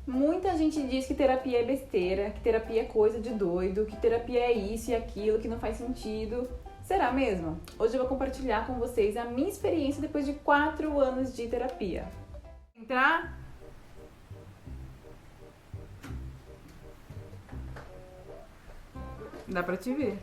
Muita gente diz que terapia é besteira, que terapia é coisa de doido, que terapia é isso e aquilo, que não faz sentido. Será mesmo? Hoje eu vou compartilhar com vocês a minha experiência depois de 4 anos de terapia. Entrar? Dá pra te ver.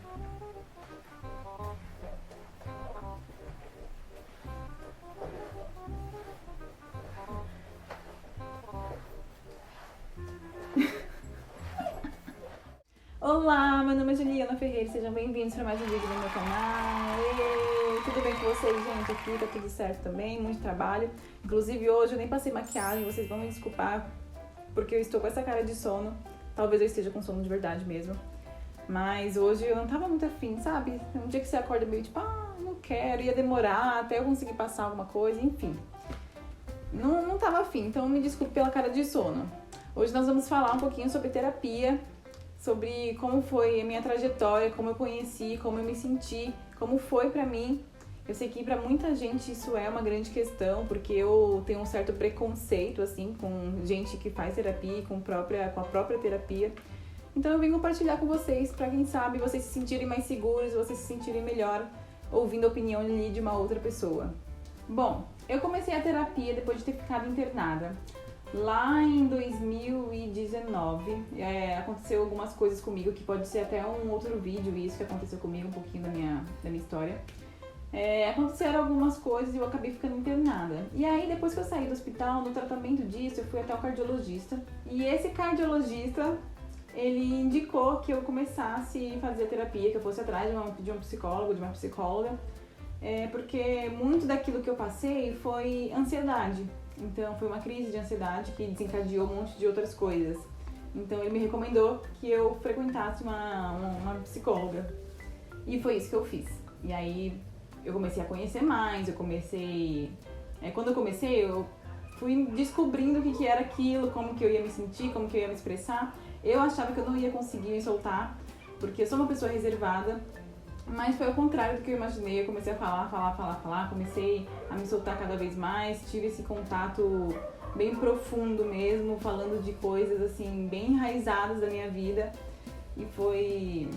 Olá, meu nome é Juliana Ferreira, sejam bem-vindos para mais um vídeo do meu canal. Tudo bem com vocês, gente? Aqui tá tudo certo também, muito trabalho. Inclusive hoje eu nem passei maquiagem, vocês vão me desculpar porque eu estou com essa cara de sono. Talvez eu esteja com sono de verdade mesmo. Mas hoje eu não tava muito afim, sabe? Um dia que você acorda meio tipo, não quero, ia demorar até eu conseguir passar alguma coisa, enfim. Não tava afim, então me desculpe pela cara de sono. Hoje nós vamos falar um pouquinho sobre terapia, sobre como foi a minha trajetória, como eu conheci, como eu me senti, como foi pra mim. Eu sei que pra muita gente isso é uma grande questão, porque eu tenho um certo preconceito, assim, com gente que faz terapia e com a própria terapia. Então eu vim compartilhar com vocês, pra quem sabe vocês se sentirem mais seguros, vocês se sentirem melhor ouvindo a opinião ali de uma outra pessoa. Bom, eu comecei a terapia depois de ter ficado internada. Lá em 2019, aconteceu algumas coisas comigo, que pode ser até um outro vídeo isso que aconteceu comigo, um pouquinho da minha história. Aconteceram algumas coisas e eu acabei ficando internada. E aí, depois que eu saí do hospital, no tratamento disso, eu fui até o cardiologista. E esse cardiologista, ele indicou que eu começasse a fazer terapia, que eu fosse atrás de um psicólogo, de uma psicóloga. Porque muito daquilo que eu passei foi ansiedade. Então foi uma crise de ansiedade que desencadeou um monte de outras coisas. Então ele me recomendou que eu frequentasse uma psicóloga. E foi isso que eu fiz. E aí eu comecei a conhecer mais, quando eu comecei, eu fui descobrindo o que era aquilo, como que eu ia me sentir, como que eu ia me expressar. Eu achava que eu não ia conseguir me soltar, porque eu sou uma pessoa reservada. Mas foi ao contrário do que eu imaginei, eu comecei a falar, comecei a me soltar cada vez mais, tive esse contato bem profundo mesmo, falando de coisas assim, bem enraizadas da minha vida. E foi,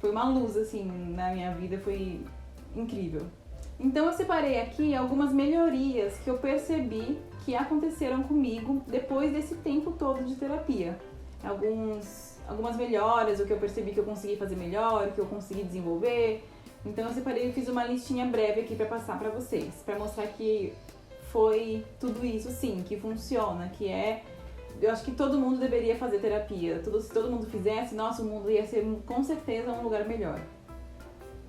foi uma luz assim na minha vida, foi incrível. Então eu separei aqui algumas melhorias que eu percebi que aconteceram comigo depois desse tempo todo de terapia. Algumas melhoras, o que eu percebi que eu consegui fazer melhor, o que eu consegui desenvolver. Então eu separei e fiz uma listinha breve aqui pra passar pra vocês, pra mostrar que foi tudo isso sim, que funciona, eu acho que todo mundo deveria fazer terapia. Se todo mundo fizesse, nosso mundo ia ser com certeza um lugar melhor.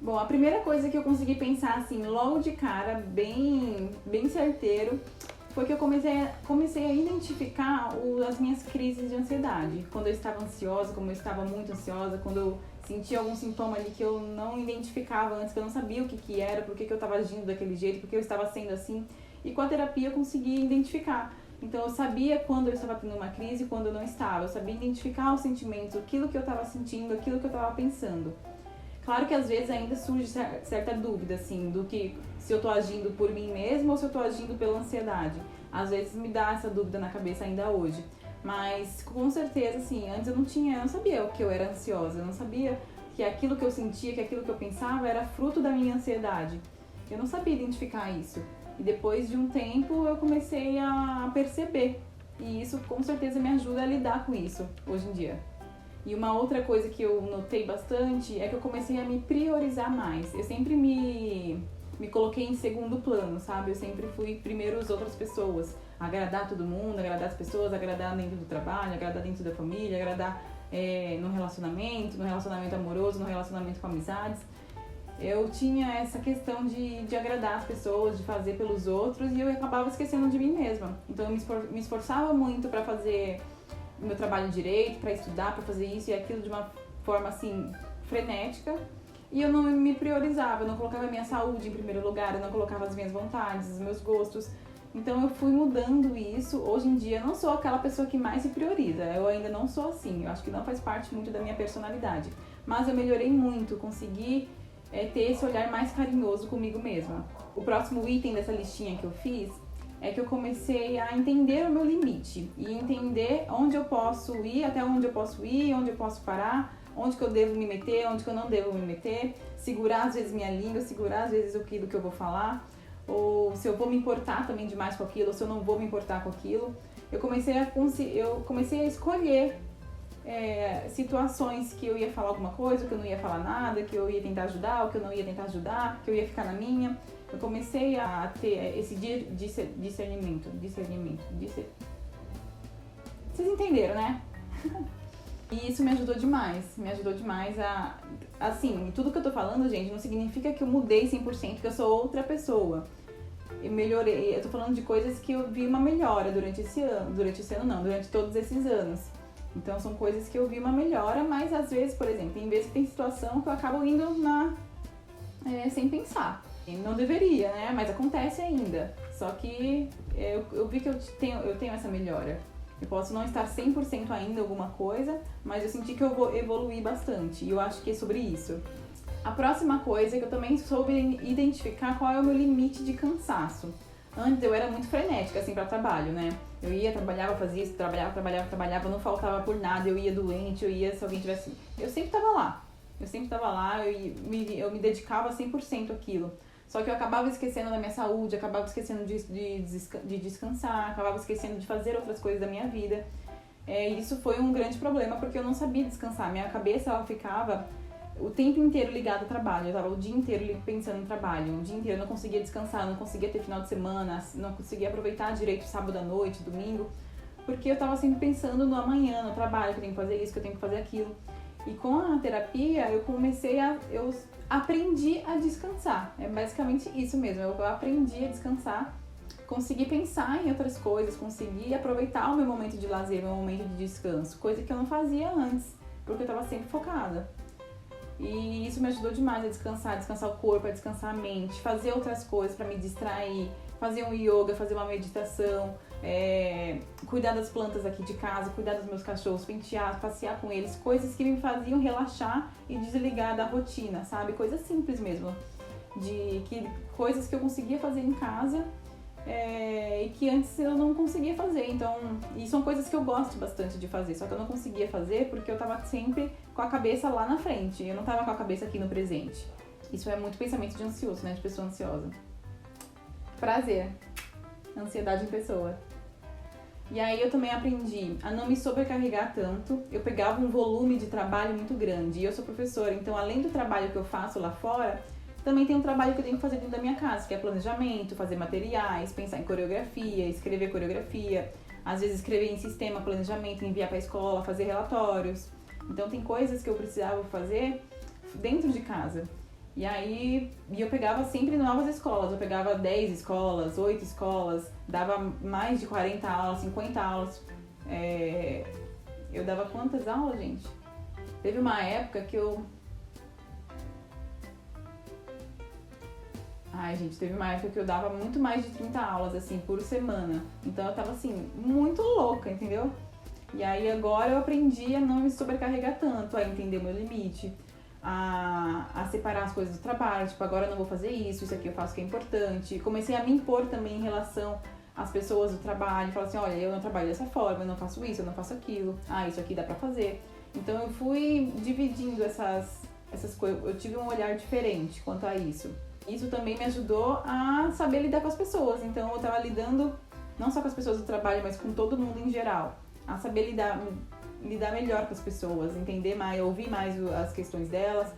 Bom, a primeira coisa que eu consegui pensar assim, logo de cara, bem certeiro, foi que eu comecei a identificar as minhas crises de ansiedade. Quando eu estava ansiosa, como eu estava muito ansiosa, quando eu sentia algum sintoma ali que eu não identificava antes, que eu não sabia o que era, por que eu estava agindo daquele jeito, por que eu estava sendo assim. E com a terapia eu consegui identificar. Então eu sabia quando eu estava tendo uma crise e quando eu não estava. Eu sabia identificar os sentimentos, aquilo que eu estava sentindo, aquilo que eu estava pensando. Claro que às vezes ainda surge certa dúvida, assim, do que se eu tô agindo por mim mesma ou se eu tô agindo pela ansiedade. Às vezes me dá essa dúvida na cabeça ainda hoje. Mas com certeza, assim, antes eu não sabia o que eu era ansiosa, eu não sabia que aquilo que eu sentia, que aquilo que eu pensava era fruto da minha ansiedade. Eu não sabia identificar isso. E depois de um tempo eu comecei a perceber. E isso com certeza me ajuda a lidar com isso hoje em dia. E uma outra coisa que eu notei bastante é que eu comecei a me priorizar mais. Eu sempre me coloquei em segundo plano, sabe? Eu sempre fui primeiro as outras pessoas. Agradar todo mundo, agradar as pessoas, agradar dentro do trabalho, agradar dentro da família, agradar no relacionamento amoroso, no relacionamento com amizades. Eu tinha essa questão de agradar as pessoas, de fazer pelos outros, e eu acabava esquecendo de mim mesma. Então eu me esforçava muito para fazer o meu trabalho direito, para estudar, para fazer isso e aquilo de uma forma assim frenética, e eu não me priorizava, eu não colocava a minha saúde em primeiro lugar, eu não colocava as minhas vontades, os meus gostos. Então eu fui mudando isso. Hoje em dia eu não sou aquela pessoa que mais se prioriza, eu ainda não sou assim, eu acho que não faz parte muito da minha personalidade, mas eu melhorei muito, consegui ter esse olhar mais carinhoso comigo mesma. O próximo item dessa listinha que eu fiz é que eu comecei a entender o meu limite e entender onde eu posso ir, até onde eu posso ir, onde eu posso parar, onde que eu devo me meter, onde que eu não devo me meter, segurar às vezes minha língua, segurar às vezes aquilo que eu vou falar, ou se eu vou me importar também demais com aquilo, ou se eu não vou me importar com aquilo. Eu comecei a escolher situações que eu ia falar alguma coisa, que eu não ia falar nada, que eu ia tentar ajudar, ou que eu não ia tentar ajudar, que eu ia ficar na minha. Eu comecei a ter esse discernimento. Vocês entenderam, né? E isso me ajudou demais a... Assim, tudo que eu tô falando, gente, não significa que eu mudei 100%, que eu sou outra pessoa. Eu melhorei, eu tô falando de coisas que eu vi uma melhora durante todos esses anos. Então são coisas que eu vi uma melhora, mas às vezes, por exemplo, tem situação que eu acabo indo sem pensar. Não deveria, né? Mas acontece ainda. Só que eu vi que eu tenho essa melhora. Eu posso não estar 100% ainda em alguma coisa, mas eu senti que eu vou evoluir bastante. E eu acho que é sobre isso. A próxima coisa é que eu também soube identificar qual é o meu limite de cansaço. Antes eu era muito frenética, assim, para trabalho, né? Eu ia, trabalhava, fazia isso, trabalhava, não faltava por nada, eu ia doente, se alguém tivesse... Eu sempre tava lá, eu me dedicava 100% àquilo. Só que eu acabava esquecendo da minha saúde, acabava esquecendo de descansar, acabava esquecendo de fazer outras coisas da minha vida. Isso foi um grande problema, porque eu não sabia descansar. Minha cabeça, ela ficava o tempo inteiro ligada ao trabalho. Eu tava o dia inteiro pensando em trabalho. O dia inteiro eu não conseguia descansar, não conseguia ter final de semana, não conseguia aproveitar direito sábado à noite, domingo. Porque eu tava sempre pensando no amanhã, no trabalho, que eu tenho que fazer isso, que eu tenho que fazer aquilo. E com a terapia, eu aprendi a descansar. É basicamente isso mesmo. Eu aprendi a descansar, consegui pensar em outras coisas, consegui aproveitar o meu momento de lazer, meu momento de descanso, coisa que eu não fazia antes, porque eu estava sempre focada. E isso me ajudou demais a descansar o corpo, a descansar a mente, fazer outras coisas para me distrair, fazer um yoga, fazer uma meditação, cuidar das plantas aqui de casa, cuidar dos meus cachorros, pentear, passear com eles, coisas que me faziam relaxar e desligar da rotina, sabe? Coisas simples mesmo, coisas que eu conseguia fazer em casa e que antes eu não conseguia fazer. Então, e são coisas que eu gosto bastante de fazer, só que eu não conseguia fazer porque eu tava sempre com a cabeça lá na frente, eu não tava com a cabeça aqui no presente. Isso é muito pensamento de ansioso, né? De pessoa ansiosa. Prazer. Ansiedade em pessoa. E aí eu também aprendi a não me sobrecarregar tanto. Eu pegava um volume de trabalho muito grande. E eu sou professora, então além do trabalho que eu faço lá fora, também tem um trabalho que eu tenho que fazer dentro da minha casa, que é planejamento, fazer materiais, pensar em coreografia, escrever coreografia, às vezes escrever em sistema, planejamento, enviar para a escola, fazer relatórios. Então tem coisas que eu precisava fazer dentro de casa. E aí eu pegava sempre novas escolas, eu pegava 10 escolas, 8 escolas, dava mais de 40 aulas, 50 aulas. Eu dava quantas aulas, gente? Teve uma época que eu... teve uma época que eu dava muito mais de 30 aulas, assim, por semana. Então eu tava, assim, muito louca, entendeu? E aí agora eu aprendi a não me sobrecarregar tanto, a entender o meu limite, a separar as coisas do trabalho, tipo, agora eu não vou fazer isso aqui eu faço que é importante. Comecei a me impor também em relação às pessoas do trabalho, falar assim, olha, eu não trabalho dessa forma, eu não faço isso, eu não faço aquilo, isso aqui dá pra fazer. Então eu fui dividindo essas coisas, eu tive um olhar diferente quanto a isso. Isso também me ajudou a saber lidar com as pessoas, então eu tava lidando não só com as pessoas do trabalho, mas com todo mundo em geral, a saber lidar melhor com as pessoas, entender mais, ouvir mais as questões delas,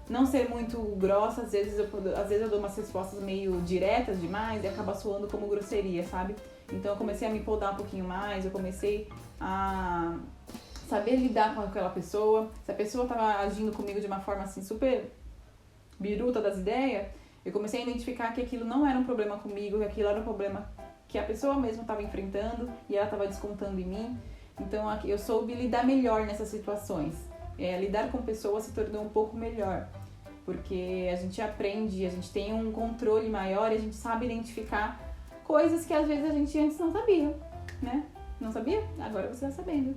não ser muito grossa, às vezes eu dou umas respostas meio diretas demais e acaba soando como grosseria, sabe? Então eu comecei a me podar um pouquinho mais, eu comecei a saber lidar com aquela pessoa. Se a pessoa tava agindo comigo de uma forma assim super biruta das ideias, eu comecei a identificar que aquilo não era um problema comigo, que aquilo era um problema que a pessoa mesma estava enfrentando e ela estava descontando em mim. Então eu soube lidar melhor nessas situações. Lidar com pessoas se tornou um pouco melhor, porque a gente aprende, a gente tem um controle maior e a gente sabe identificar coisas que às vezes a gente antes não sabia, né? Não sabia? Agora você está sabendo.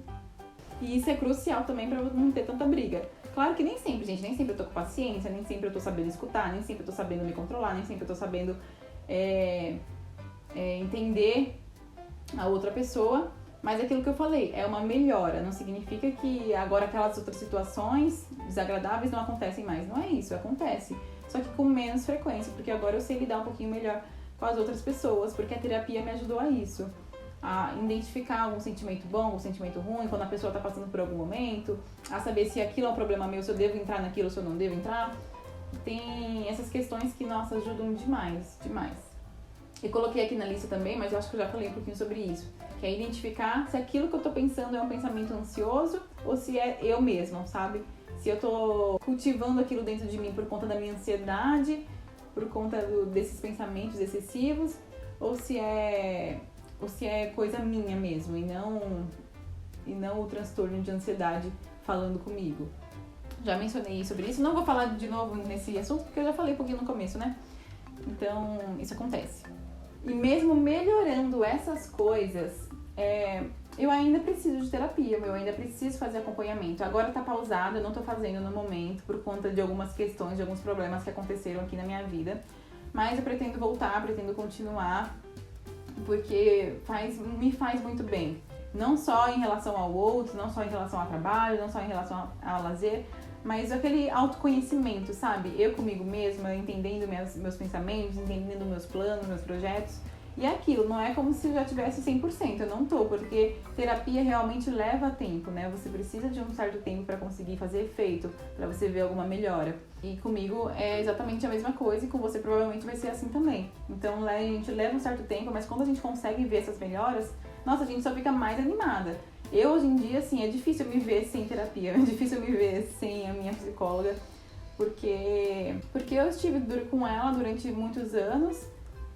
E isso é crucial também para não ter tanta briga. Claro que nem sempre, gente, nem sempre eu tô com paciência, nem sempre eu tô sabendo escutar, nem sempre eu tô sabendo me controlar, nem sempre eu tô sabendo entender a outra pessoa, mas é aquilo que eu falei, é uma melhora, não significa que agora aquelas outras situações desagradáveis não acontecem mais, não é isso, acontece, só que com menos frequência, porque agora eu sei lidar um pouquinho melhor com as outras pessoas, porque a terapia me ajudou a isso, a identificar algum sentimento bom, algum sentimento ruim, quando a pessoa está passando por algum momento, a saber se aquilo é um problema meu, se eu devo entrar naquilo, se eu não devo entrar. Tem essas questões que, nossa, ajudam demais, demais. Eu coloquei aqui na lista também, mas eu acho que eu já falei um pouquinho sobre isso, que é identificar se aquilo que eu tô pensando é um pensamento ansioso ou se é eu mesma, sabe? Se eu tô cultivando aquilo dentro de mim por conta da minha ansiedade, por conta desses pensamentos excessivos, ou se é coisa minha mesmo e não o transtorno de ansiedade falando comigo. Já mencionei sobre isso, não vou falar de novo nesse assunto porque eu já falei um pouquinho no começo, né? Então, isso acontece. E mesmo melhorando essas coisas, eu ainda preciso de terapia, eu ainda preciso fazer acompanhamento. Agora tá pausado, eu não tô fazendo no momento por conta de algumas questões, de alguns problemas que aconteceram aqui na minha vida. Mas eu pretendo voltar, pretendo continuar, porque me faz muito bem. Não só em relação ao outro, não só em relação ao trabalho, não só em relação ao lazer, mas aquele autoconhecimento, sabe? Eu comigo mesma, entendendo meus pensamentos, entendendo meus planos, meus projetos. E é aquilo, não é como se eu já tivesse 100%, eu não tô, porque terapia realmente leva tempo, né? Você precisa de um certo tempo para conseguir fazer efeito, para você ver alguma melhora. E comigo é exatamente a mesma coisa e com você provavelmente vai ser assim também. Então a gente leva um certo tempo, mas quando a gente consegue ver essas melhoras, nossa, a gente só fica mais animada. Eu, hoje em dia, assim, é difícil me ver sem terapia, é difícil me ver sem a minha psicóloga, porque eu estive com ela durante muitos anos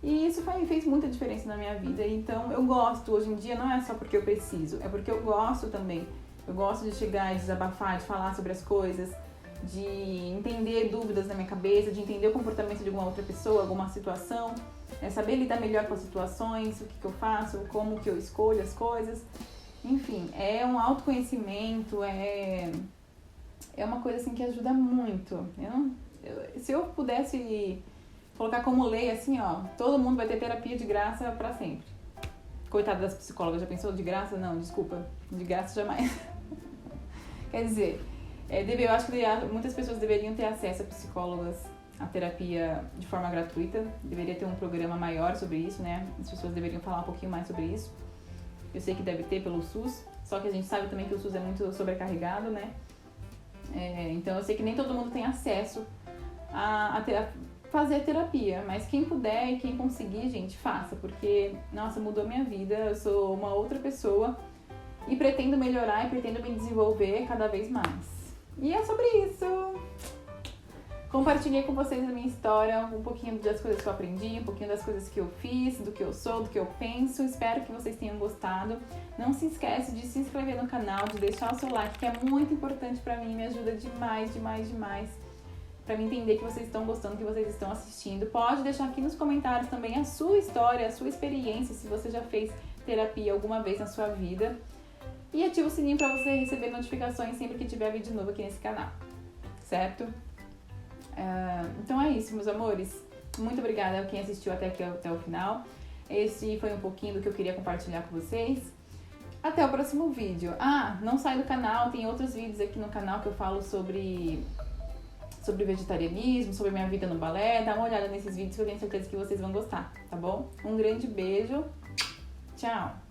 e isso fez muita diferença na minha vida. Então, eu gosto, hoje em dia, não é só porque eu preciso, é porque eu gosto também. Eu gosto de chegar e desabafar, de falar sobre as coisas, de entender dúvidas na minha cabeça, de entender o comportamento de alguma outra pessoa, alguma situação, saber lidar melhor com as situações, o que eu faço, como que eu escolho as coisas. Enfim, é um autoconhecimento, é uma coisa assim que ajuda muito. Se eu pudesse colocar como lei assim, ó, todo mundo vai ter terapia de graça pra sempre. Coitada das psicólogas, já pensou de graça? Não, desculpa, de graça jamais. Quer dizer, eu acho que muitas pessoas deveriam ter acesso a psicólogas, a terapia de forma gratuita. Deveria ter um programa maior sobre isso, né? As pessoas deveriam falar um pouquinho mais sobre isso. Eu sei que deve ter pelo SUS, só que a gente sabe também que o SUS é muito sobrecarregado, né? Então eu sei que nem todo mundo tem acesso a fazer terapia, mas quem puder e quem conseguir, gente, faça, porque, nossa, mudou minha vida, eu sou uma outra pessoa e pretendo melhorar e pretendo me desenvolver cada vez mais. E é sobre isso! Compartilhei com vocês a minha história, um pouquinho das coisas que eu aprendi, um pouquinho das coisas que eu fiz, do que eu sou, do que eu penso. Espero que vocês tenham gostado. Não se esquece de se inscrever no canal, de deixar o seu like, que é muito importante pra mim, me ajuda demais, demais, demais. Pra mim entender que vocês estão gostando, que vocês estão assistindo. Pode deixar aqui nos comentários também a sua história, a sua experiência, se você já fez terapia alguma vez na sua vida. E ativa o sininho pra você receber notificações sempre que tiver vídeo novo aqui nesse canal, certo? Então é isso, meus amores. Muito obrigada a quem assistiu até aqui, até o final. Esse foi um pouquinho do que eu queria compartilhar com vocês. Até o próximo vídeo. Não sai do canal, tem outros vídeos aqui no canal que eu falo sobre vegetarianismo, sobre minha vida no balé. Dá uma olhada nesses vídeos que eu tenho certeza que vocês vão gostar, tá bom? Um grande beijo. Tchau!